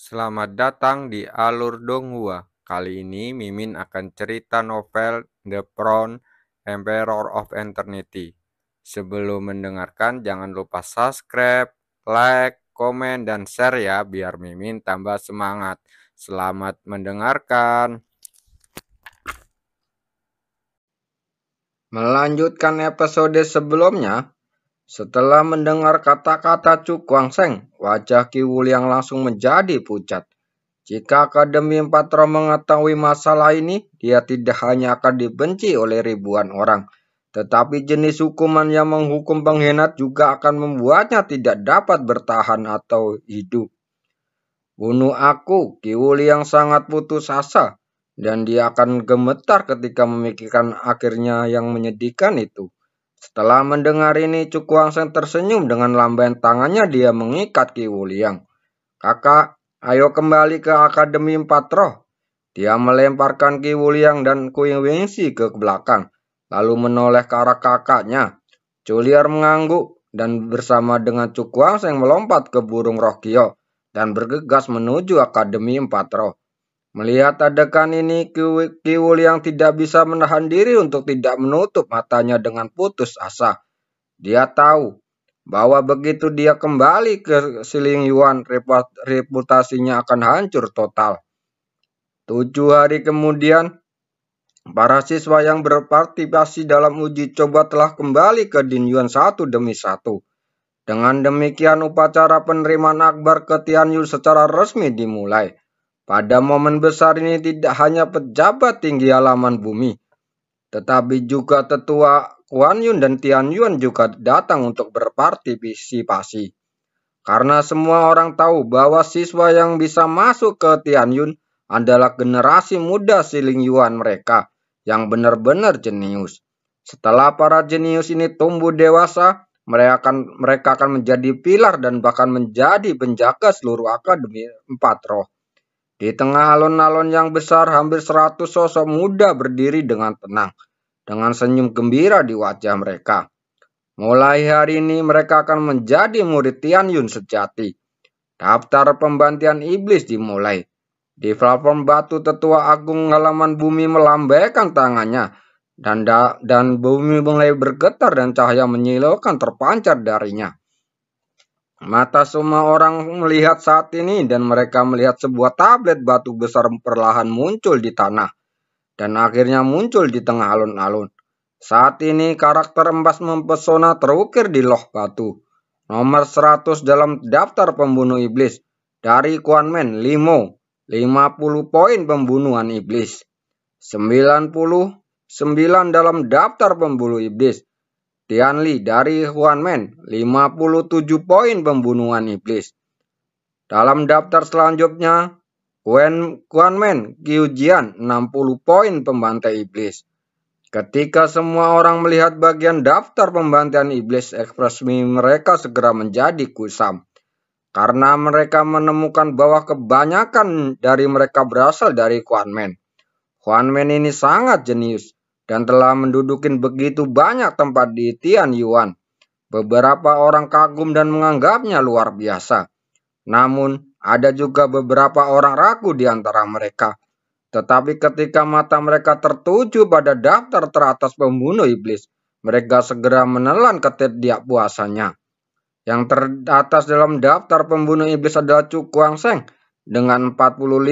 Selamat datang di Alur Donghua. Kali ini Mimin akan cerita novel The Crown, Emperor of Eternity. Sebelum mendengarkan jangan lupa subscribe, like, komen, dan share ya biar Mimin tambah semangat. Selamat mendengarkan. Melanjutkan episode sebelumnya, setelah mendengar kata-kata Chu Guangsheng, wajah Qi Wuliang langsung menjadi pucat. Jika Akademi Empat Roh mengetahui masalah ini, dia tidak hanya akan dibenci oleh ribuan orang, tetapi jenis hukuman yang menghukum pengkhianat juga akan membuatnya tidak dapat bertahan atau hidup. Bunuh aku, Qi Wuliang sangat putus asa, dan dia akan gemetar ketika memikirkan akhirnya yang menyedihkan itu. Setelah mendengar ini, Chu Guangsheng tersenyum dengan lambaian tangannya dia mengikat Qi Wuliang. Kakak, ayo kembali ke Akademi Empat Roh. Dia melemparkan Qi Wuliang dan Kui Wingxi ke belakang, lalu menoleh ke arah kakaknya. Juliar mengangguk dan bersama dengan Chu Guangsheng melompat ke burung roh Kyo dan bergegas menuju Akademi Empat Roh. Melihat adegan ini, Qi Wuliang tidak bisa menahan diri untuk tidak menutup matanya dengan putus asa. Dia tahu bahwa begitu dia kembali ke Siling Yuan, reputasinya akan hancur total. 7 hari kemudian, para siswa yang berpartisipasi dalam uji coba telah kembali ke Dinyuan satu demi satu. Dengan demikian, upacara penerimaan akbar ke Tianyun secara resmi dimulai. Pada momen besar ini tidak hanya pejabat tinggi halaman bumi, tetapi juga tetua Kuan Yun dan Tianyuan juga datang untuk berpartisipasi. Karena semua orang tahu bahwa siswa yang bisa masuk ke Tianyun adalah generasi muda Siling Yuan mereka yang benar-benar jenius. Setelah para jenius ini tumbuh dewasa, mereka akan menjadi pilar dan bahkan menjadi penjaga seluruh Akademi Empat Roh. Di tengah alun-alun yang besar, hampir 100 sosok muda berdiri dengan tenang, dengan senyum gembira di wajah mereka. Mulai hari ini mereka akan menjadi murid Tianyun sejati. Daftar pembantian iblis dimulai. Di platform batu tetua agung halaman bumi melambaikan tangannya, dan bumi mulai bergetar dan cahaya menyilaukan terpancar darinya. Mata semua orang melihat saat ini dan mereka melihat sebuah tablet batu besar perlahan muncul di tanah dan akhirnya muncul di tengah alun-alun. Saat ini karakter emas mempesona terukir di loh batu. Nomor 100 dalam daftar pembunuh iblis dari Kuan Men Limo, 50 poin pembunuhan iblis. 99 dalam daftar pembunuh iblis Tian Li dari Kuan Men, 57 poin pembunuhan iblis. Dalam daftar selanjutnya, Kuan Men Qiu Jian, 60 poin pembantai iblis. Ketika semua orang melihat bagian daftar pembantaian iblis, ekspresi mereka segera menjadi kusam. Karena mereka menemukan bahwa kebanyakan dari mereka berasal dari Kuan Men. Kuan Men ini sangat jenius dan telah menduduki begitu banyak tempat di Tianyuan. Beberapa orang kagum dan menganggapnya luar biasa. Namun, ada juga beberapa orang ragu di antara mereka. Tetapi ketika mata mereka tertuju pada daftar teratas pembunuh iblis, mereka segera menelan ketidakpuasannya. Yang teratas dalam daftar pembunuh iblis adalah Chu Guangsheng dengan 45.000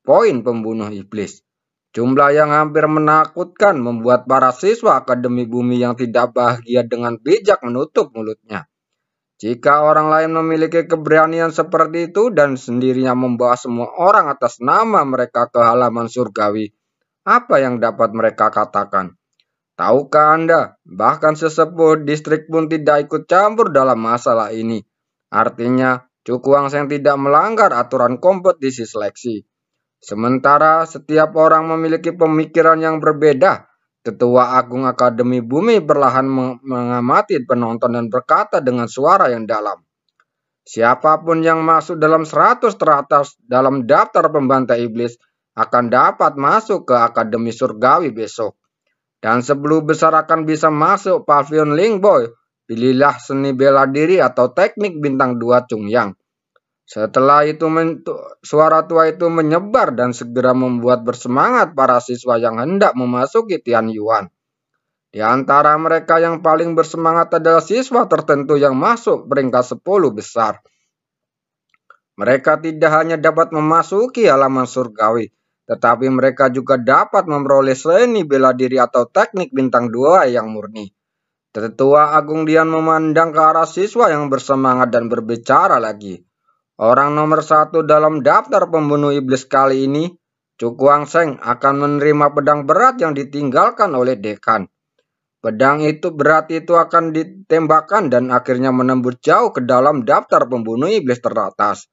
poin pembunuh iblis. Jumlah yang hampir menakutkan membuat para siswa Akademi Bumi yang tidak bahagia dengan bijak menutup mulutnya. Jika orang lain memiliki keberanian seperti itu dan sendirinya membawa semua orang atas nama mereka ke halaman surgawi, apa yang dapat mereka katakan? Tahukah Anda, bahkan sesepuh distrik pun tidak ikut campur dalam masalah ini. Artinya, Chu Guangsheng tidak melanggar aturan kompetisi seleksi. Sementara setiap orang memiliki pemikiran yang berbeda. Ketua Agung Akademi Bumi perlahan mengamati penonton dan berkata dengan suara yang dalam. Siapapun yang masuk dalam 100 teratas dalam daftar pembantai iblis akan dapat masuk ke Akademi Surgawi besok. Dan sebelum besar akan bisa masuk Pavilion Lingboy, pilihlah seni bela diri atau teknik bintang 2 Chungyang. Setelah itu suara tua itu menyebar dan segera membuat bersemangat para siswa yang hendak memasuki Tian Yuan. Di antara mereka yang paling bersemangat adalah siswa tertentu yang masuk peringkat 10 besar. Mereka tidak hanya dapat memasuki halaman surgawi, tetapi mereka juga dapat memperoleh seni bela diri atau teknik bintang 2 yang murni. Tetua Agung Dian memandang ke arah siswa yang bersemangat dan berbicara lagi. Orang nomor 1 dalam daftar pembunuh iblis kali ini, Chu Guangsheng, akan menerima pedang berat yang ditinggalkan oleh dekan. Pedang itu berat itu akan ditembakkan dan akhirnya menembus jauh ke dalam daftar pembunuh iblis teratas.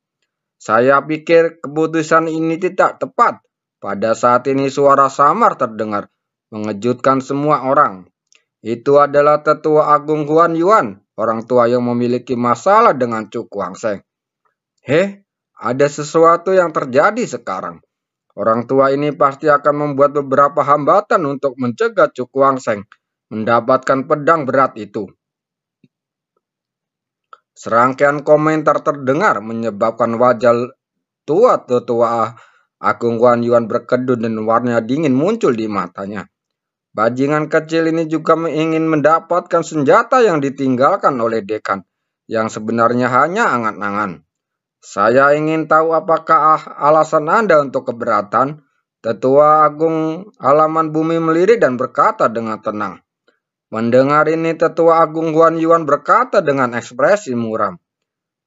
Saya pikir keputusan ini tidak tepat. Pada saat ini suara samar terdengar, mengejutkan semua orang. Itu adalah Tetua Agung Huan Yuan, orang tua yang memiliki masalah dengan Chu Guangsheng. Ada sesuatu yang terjadi sekarang. Orang tua ini pasti akan membuat beberapa hambatan untuk mencegah Chu Guangsheng mendapatkan pedang berat itu. Serangkaian komentar terdengar menyebabkan wajah Tetua Agung Huan Yuan berkedut dan warna dingin muncul di matanya. Bajingan kecil ini juga ingin mendapatkan senjata yang ditinggalkan oleh dekan, yang sebenarnya hanya angan-angan. Saya ingin tahu apakah alasan Anda untuk keberatan. Tetua Agung Halaman Bumi melirik dan berkata dengan tenang. Mendengar ini, Tetua Agung Huan Yuan berkata dengan ekspresi muram.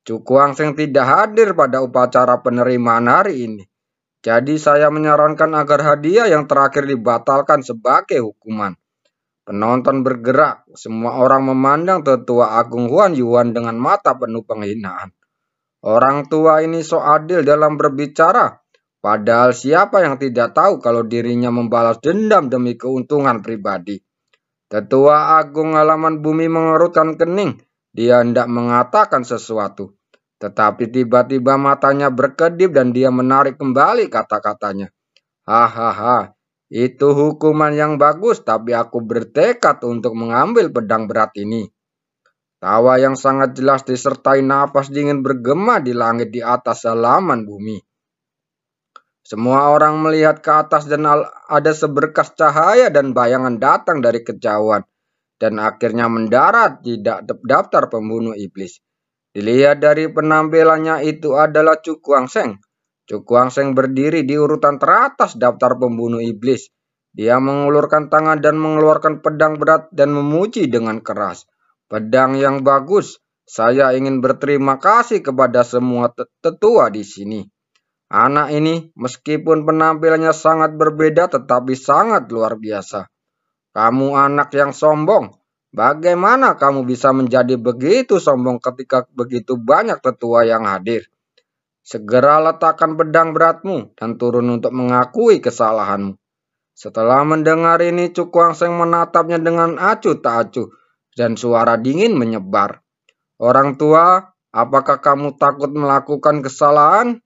Chu Guangsheng tidak hadir pada upacara penerimaan hari ini. Jadi saya menyarankan agar hadiah yang terakhir dibatalkan sebagai hukuman. Penonton bergerak. Semua orang memandang Tetua Agung Huan Yuan dengan mata penuh penghinaan. Orang tua ini so adil dalam berbicara. Padahal siapa yang tidak tahu kalau dirinya membalas dendam demi keuntungan pribadi. Tetua Agung Halaman Bumi mengerutkan kening. Dia hendak mengatakan sesuatu. Tetapi tiba-tiba matanya berkedip dan dia menarik kembali kata-katanya. Hahaha, itu hukuman yang bagus, tapi aku bertekad untuk mengambil pedang berat ini. Tawa yang sangat jelas disertai napas dingin bergema di langit di atas halaman bumi. Semua orang melihat ke atas dan ada seberkas cahaya dan bayangan datang dari kejauhan dan akhirnya mendarat di daftar pembunuh iblis. Dilihat dari penampilannya itu adalah Chu Guangsheng. Chu Guangsheng berdiri di urutan teratas daftar pembunuh iblis. Dia mengulurkan tangan dan mengeluarkan pedang berat dan memuji dengan keras. Pedang yang bagus. Saya ingin berterima kasih kepada semua tetua di sini. Anak ini meskipun penampilannya sangat berbeda tetapi sangat luar biasa. Kamu anak yang sombong. Bagaimana kamu bisa menjadi begitu sombong ketika begitu banyak tetua yang hadir? Segera letakkan pedang beratmu dan turun untuk mengakui kesalahanmu. Setelah mendengar ini, Chu Guangsheng menatapnya dengan acuh tak acuh dan suara dingin menyebar. Orang tua, apakah kamu takut melakukan kesalahan?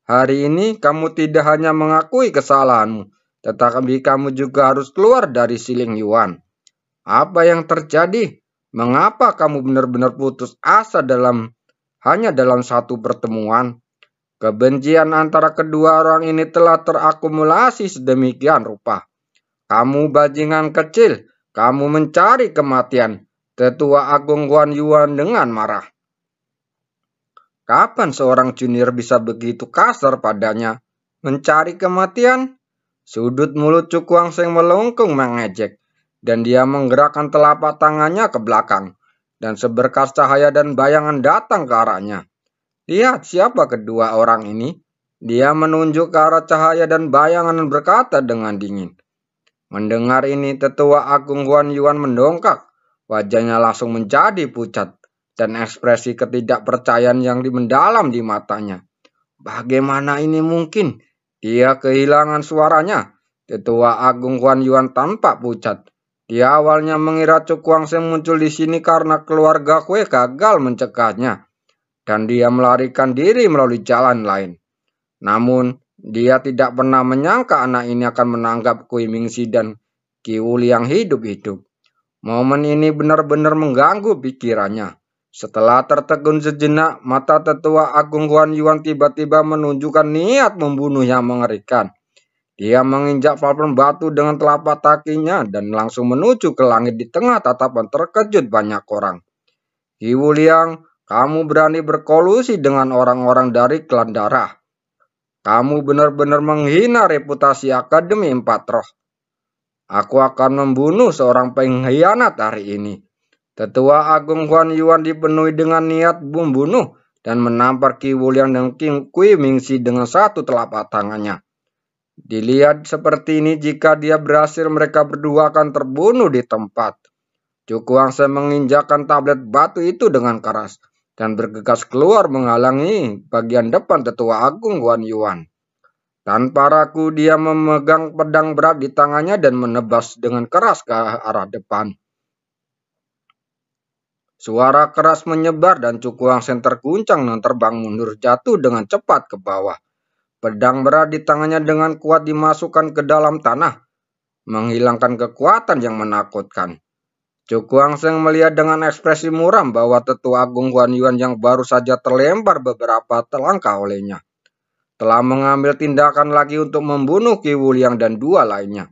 Hari ini kamu tidak hanya mengakui kesalahanmu, tetapi kamu juga harus keluar dari Siling Yuan. Apa yang terjadi? Mengapa kamu benar-benar putus asa hanya dalam satu pertemuan? Kebencian antara kedua orang ini telah terakumulasi sedemikian rupa. Kamu bajingan kecil, kamu mencari kematian. Tetua Agung Huan Yuan dengan marah. Kapan seorang junior bisa begitu kasar padanya? Mencari kematian? Sudut mulut Chu Guangsheng melengkung mengejek, dan dia menggerakkan telapak tangannya ke belakang, dan seberkas cahaya dan bayangan datang ke arahnya. Lihat siapa kedua orang ini? Dia menunjuk ke arah cahaya dan bayangan dan berkata dengan dingin. Mendengar ini, Tetua Agung Huan Yuan mendongkak. Wajahnya langsung menjadi pucat dan ekspresi ketidakpercayaan yang mendalam di matanya. Bagaimana ini mungkin? Dia kehilangan suaranya. Tetua Agung Huan Yuan tampak pucat. Dia awalnya mengira Chu Guangsheng muncul di sini karena keluarga Kue gagal mencegahnya, dan dia melarikan diri melalui jalan lain. Namun, dia tidak pernah menyangka anak ini akan menanggap Kui Mingxi dan Qi Wuliang hidup-hidup. Momen ini benar-benar mengganggu pikirannya. Setelah tertegun sejenak, mata tetua Agung Huan Yuan tiba-tiba menunjukkan niat membunuh yang mengerikan. Dia menginjak plafon batu dengan telapak kakinya dan langsung menuju ke langit di tengah tatapan terkejut banyak orang. Ki Wuliang, kamu berani berkolusi dengan orang-orang dari klan darah. Kamu benar-benar menghina reputasi Akademi Empat Roh. Aku akan membunuh seorang pengkhianat hari ini. Tetua Agung Huan Yuan dipenuhi dengan niat membunuh dan menampar Ki Wuliang dan King Kui Mingxi dengan satu telapak tangannya. Dilihat seperti ini, jika dia berhasil, mereka berdua akan terbunuh di tempat. Cuku Wangse menginjakkan tablet batu itu dengan keras dan bergegas keluar menghalangi bagian depan Tetua Agung Huan Yuan. Tanpa ragu, dia memegang pedang berat di tangannya dan menebas dengan keras ke arah depan. Suara keras menyebar dan Cuku Wangse terguncang dan terbang mundur, jatuh dengan cepat ke bawah. Pedang berat di tangannya dengan kuat dimasukkan ke dalam tanah, menghilangkan kekuatan yang menakutkan. Cuku Wangse melihat dengan ekspresi muram bahwa Tetua Agung Huan Yuan yang baru saja terlempar beberapa langkah olehnya telah mengambil tindakan lagi untuk membunuh Ki Wuliang dan dua lainnya.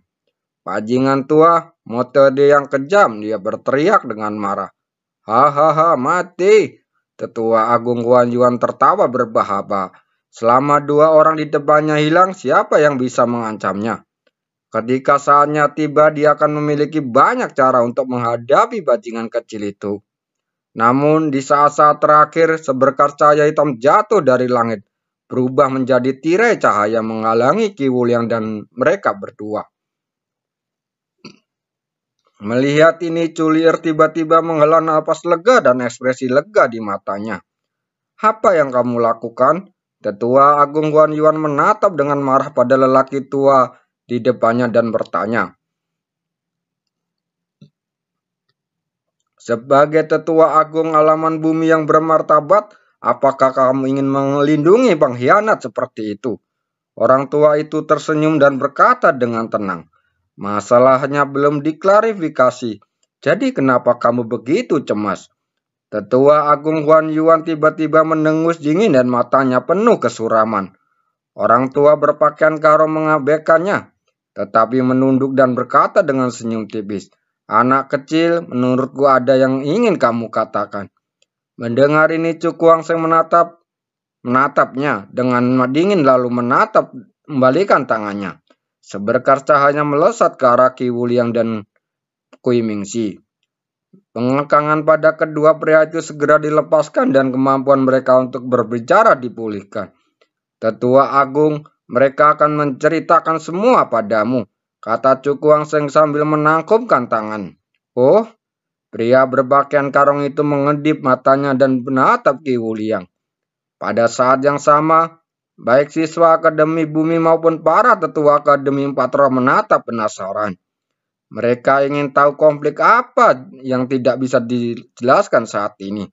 Bajingan tua, metode yang kejam, dia berteriak dengan marah. Hahaha, mati. Tetua Agung Huan Yuan tertawa berbahaya. Selama dua orang di depannya hilang, siapa yang bisa mengancamnya? Ketika saatnya tiba, dia akan memiliki banyak cara untuk menghadapi bajingan kecil itu. Namun di saat-saat terakhir, seberkas cahaya hitam jatuh dari langit, berubah menjadi tirai cahaya menghalangi Ki Wuliang dan mereka berdua. Melihat ini, Culier tiba-tiba menghela napas lega dan ekspresi lega di matanya. Apa yang kamu lakukan? Tetua Agung Huan Yuan menatap dengan marah pada lelaki tua di depannya dan bertanya. Sebagai Tetua Agung Alaman Bumi yang bermartabat, apakah kamu ingin melindungi pengkhianat seperti itu? Orang tua itu tersenyum dan berkata dengan tenang. Masalahnya belum diklarifikasi. Jadi kenapa kamu begitu cemas? Tetua Agung Huan Yuan tiba-tiba mendengus dingin dan matanya penuh kesuraman. Orang tua berpakaian karo mengabaikannya, tetapi menunduk dan berkata dengan senyum tipis. Anak kecil, menurutku ada yang ingin kamu katakan. Mendengar ini Cuku Wangse menatapnya dengan dingin lalu membalikan tangannya. Seberkas cahaya melesat ke arah Ki Wuliang dan Kui Mingxi. Pengekangan pada kedua pria itu segera dilepaskan dan kemampuan mereka untuk berbicara dipulihkan. Tetua Agung, mereka akan menceritakan semua padamu, kata Cuku Wangse sambil menangkupkan tangan. Oh, pria berpakaian karung itu mengedip matanya dan menatap Ki Wuliang. Pada saat yang sama, baik siswa Akademi Bumi maupun para tetua Akademi Empat Roh menatap penasaran. Mereka ingin tahu konflik apa yang tidak bisa dijelaskan saat ini.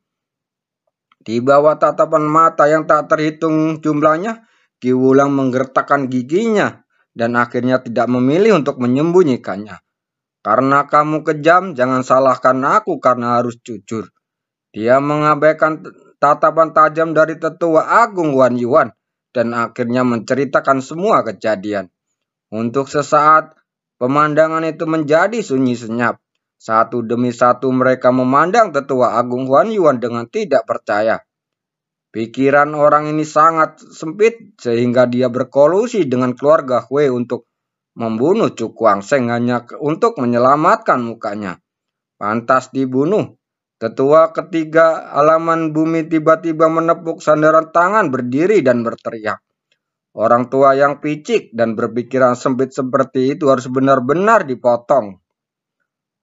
Di bawah tatapan mata yang tak terhitung jumlahnya, Ki Wuliang menggertakkan giginya dan akhirnya tidak memilih untuk menyembunyikannya. Karena kamu kejam, jangan salahkan aku karena harus jujur. Dia mengabaikan tatapan tajam dari Tetua Agung Huan Yuan dan akhirnya menceritakan semua kejadian. Untuk sesaat, pemandangan itu menjadi sunyi senyap. Satu demi satu mereka memandang Tetua Agung Huan Yuan dengan tidak percaya. Pikiran orang ini sangat sempit sehingga dia berkolusi dengan keluarga Hui untuk membunuh Cuku Wangse hanya untuk menyelamatkan mukanya. Pantas dibunuh. Tetua ketiga Alaman Bumi tiba-tiba menepuk sandaran tangan berdiri dan berteriak. Orang tua yang picik dan berpikiran sempit seperti itu harus benar-benar dipotong.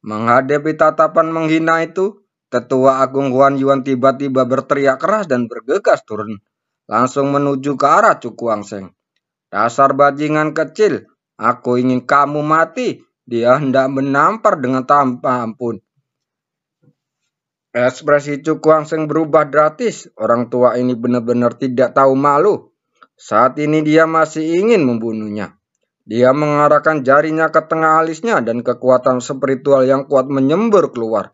Menghadapi tatapan menghina itu, Tetua Agung Huan Yuan tiba-tiba berteriak keras dan bergegas turun, langsung menuju ke arah Cuku Wangse. Dasar bajingan kecil, aku ingin kamu mati. Dia hendak menampar dengan tanpa ampun. Ekspresi Cuku Wangse berubah drastis. Orang tua ini benar-benar tidak tahu malu. Saat ini dia masih ingin membunuhnya. Dia mengarahkan jarinya ke tengah alisnya dan kekuatan spiritual yang kuat menyembur keluar.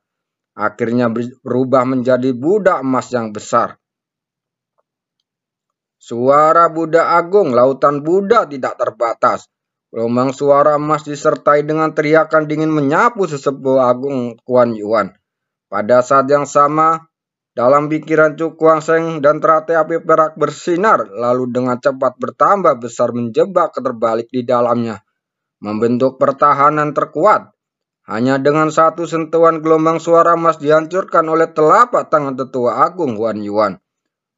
akhirnya berubah menjadi budak emas yang besar. Suara Buddha Agung, lautan Buddha tidak terbatas. Gelombang suara emas disertai dengan teriakan dingin menyapu sesepuh agung Kuan Yuan. Pada saat yang sama, dalam pikiran Chu Kuang-seng dan teratai api perak bersinar, lalu dengan cepat bertambah besar menjebak terbalik di dalamnya, membentuk pertahanan terkuat. Hanya dengan satu sentuhan gelombang suara emas dihancurkan oleh telapak tangan tetua agung Huan Yuan.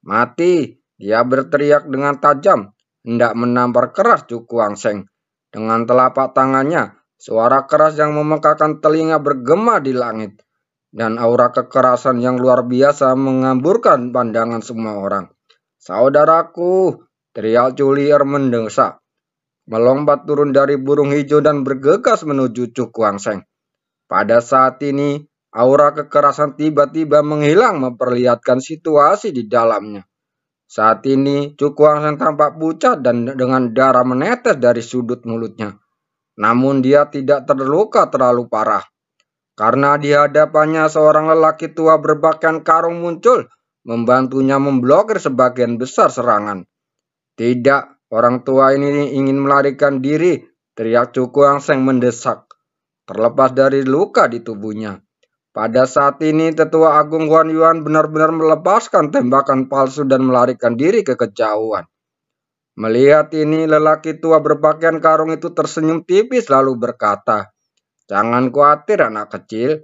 Mati! Dia berteriak dengan tajam, hendak menampar keras Chu Kuang-seng. Dengan telapak tangannya, suara keras yang memekakan telinga bergema di langit. Dan aura kekerasan yang luar biasa mengamburkan pandangan semua orang. Saudaraku, teriak Julier mendesak. Melompat turun dari burung hijau dan bergegas menuju Chu Kuang-seng. Pada saat ini, aura kekerasan tiba-tiba menghilang memperlihatkan situasi di dalamnya. Saat ini, Chu Kuang-seng tampak pucat dan dengan darah menetes dari sudut mulutnya. Namun dia tidak terluka terlalu parah. Karena di hadapannya seorang lelaki tua berpakaian karung muncul, membantunya memblokir sebagian besar serangan. Tidak, orang tua ini ingin melarikan diri, teriak Chu Kuang-seng mendesak. Terlepas dari luka di tubuhnya. Pada saat ini, tetua agung Huan Yuan benar-benar melepaskan tembakan palsu dan melarikan diri ke kejauhan. Melihat ini, lelaki tua berpakaian karung itu tersenyum tipis lalu berkata, "Jangan khawatir anak kecil,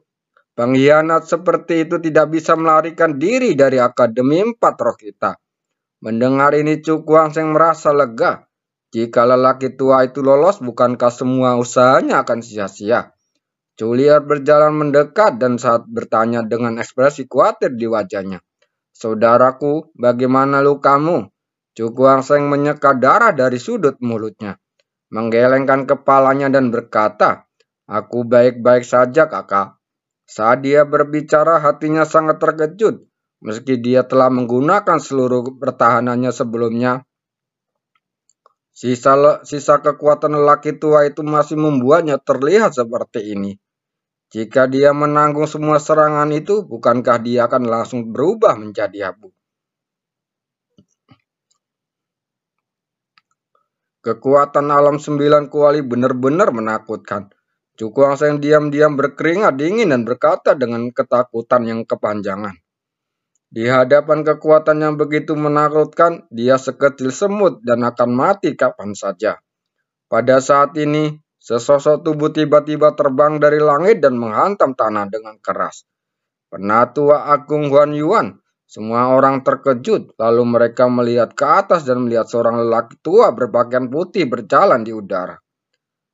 pengkhianat seperti itu tidak bisa melarikan diri dari Akademi Empat Roh kita." Mendengar ini Chu Kuang-seng merasa lega. Jika lelaki tua itu lolos, bukankah semua usahanya akan sia-sia? Juliet berjalan mendekat dan saat bertanya dengan ekspresi khawatir di wajahnya. "Saudaraku, bagaimana lukamu?" Chu Kuang-seng menyeka darah dari sudut mulutnya, menggelengkan kepalanya dan berkata, "Aku baik-baik saja, kakak." Saat dia berbicara, hatinya sangat terkejut. Meski dia telah menggunakan seluruh pertahanannya sebelumnya, sisa kekuatan lelaki tua itu masih membuatnya terlihat seperti ini. Jika dia menanggung semua serangan itu, bukankah dia akan langsung berubah menjadi abu? Kekuatan alam 9 kuali benar-benar menakutkan. Chu Kuang-seng diam-diam berkeringat dingin dan berkata dengan ketakutan yang kepanjangan. Di hadapan kekuatan yang begitu menakutkan, dia sekecil semut dan akan mati kapan saja. Pada saat ini, sesosok tubuh tiba-tiba terbang dari langit dan menghantam tanah dengan keras. Penatua Agung Huan Yuan, semua orang terkejut, lalu mereka melihat ke atas dan melihat seorang lelaki tua berpakaian putih berjalan di udara.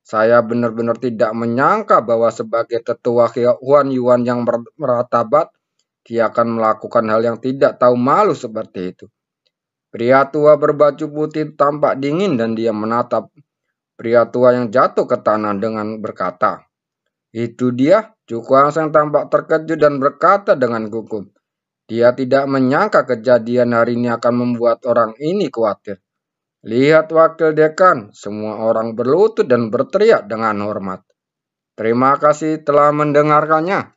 Saya benar-benar tidak menyangka bahwa sebagai tetua Huan Yuan yang meratabat, dia akan melakukan hal yang tidak tahu malu seperti itu. Pria tua berbaju putih tampak dingin dan dia menatap pria tua yang jatuh ke tanah dengan berkata, "Itu dia." Chu Kuang-seng tampak terkejut dan berkata dengan gugup, dia tidak menyangka kejadian hari ini akan membuat orang ini khawatir. Lihat wakil dekan, semua orang berlutut dan berteriak dengan hormat. Terima kasih telah mendengarkannya.